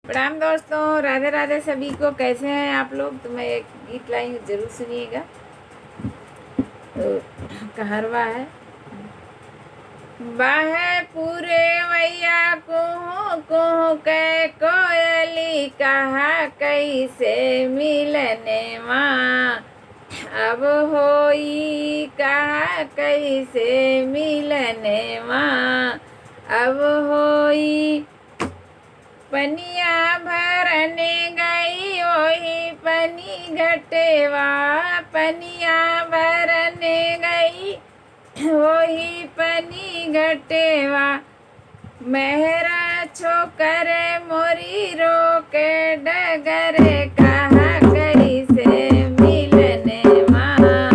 प्रणाम दोस्तों, राधे राधे सभी को। कैसे हैं आप लोग? तो मैं एक गीत लाई हूँ, जरूर सुनिएगा। तो कहरवा है। बाहे पूरे वैया कुहू के कोयली, कहा कैसे मिलने माँ अब होई, कहा कैसे मिलने माँ अब होई। पनिया भरने गई वही पनी घटेवा, पनिया भरने गई वही पनी घटेवा। मेहरा छोकर मोरी रोके डगरे, कहा कैसे मिलने माँ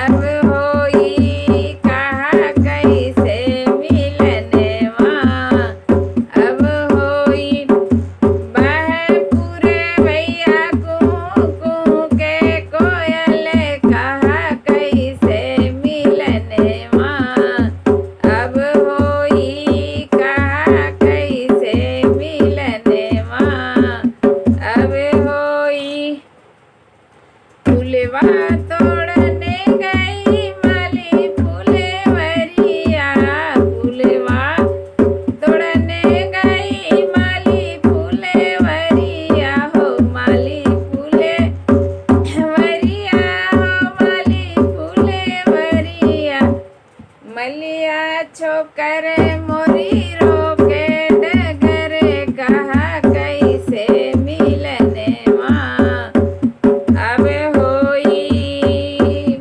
अब होई, कहा कैसे मिलने माँ अब होई। बाहे पूरे भैया कुहू के कोयल, कहा कैसे मिलने माँ अब होई, कहा कैसे मिलने माँ अब होई। फूलवा तोड़ने गई माली फुलवरिया, फूलवा तोड़ने गई माली फुलवरिया हो, माली फुलवरिया हो, माली फुलवरिया। मलिया छोकर मोरी रोके डगरे, कहा कैसे मिलने माँ अब होई।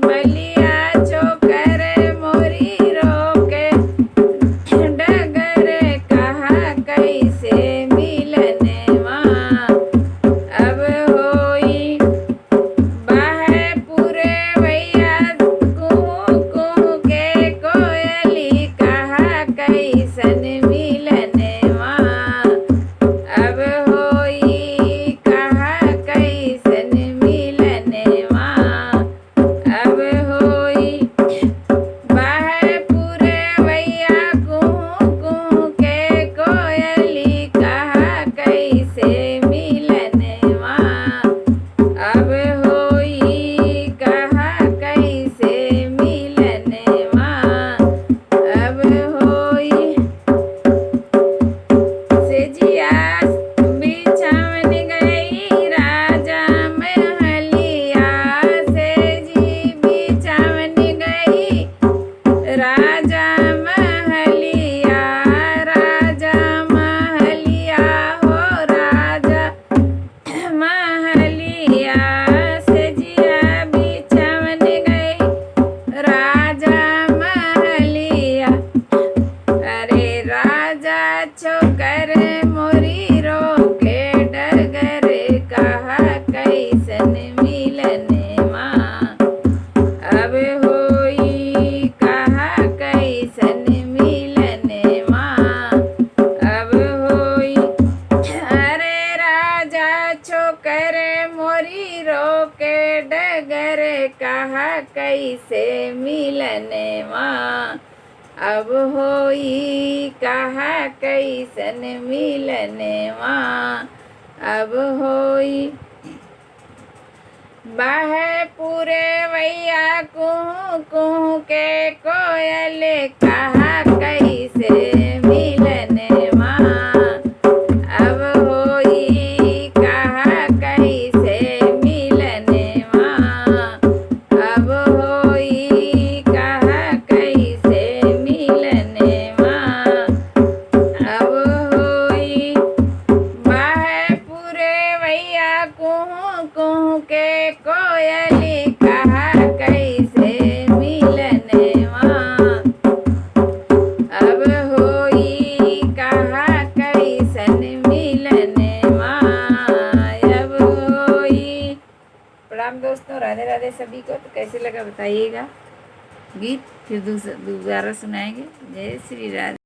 मलिया छोकर मोरी रोके डगरे, कहा कैसे मिलने माँ अब होई। बाहे पूरे भैया कुहू के कोयली, कहा कैसन मिलने माँ अब होई, कहा कैसन मिलने माँ अब होई। बाहे पूरे भैया कुहू के कोयली, कहा कैसे मिलने माँ अब होई, कहा कैसे मिलने माँ अब होई। सेजिया बिछावन गई राजा महलिया, सेजी बिछावन गई राजा महलिया, राजा महलिया हो, राजा महलिया। सेजिया बिछावन गई राजा महलिया। अरे राजा छोकर मोरी रोके डगरे, कहा कैसन मिलने माँ अब होई, कहा कैसन मिलने माँ अब होई। अरे राजा छोकर मोरी रोके डगरे, कहा कैसे मिलने माँ अब होई, कहा कैसन मिलने माँ अब होई। बाहे पूरे वैया कुहू के कोयल, कहा कैसे मिलने माँ अब होई, कहा कैसे मिलने माँ अब होई, कहा कैसे मिलने माँ अब होई। बाहे पूरे भैया कुहू के कोयली, कहा कैसे मिलने माँ अब होई, कहा कैसन मिलने माँ अब होई। प्रणाम दोस्तों, राधे राधे सभी को। तो कैसे लगा बताइएगा गीत, फिर दोबारा सुनाएंगे। जय श्री राधे।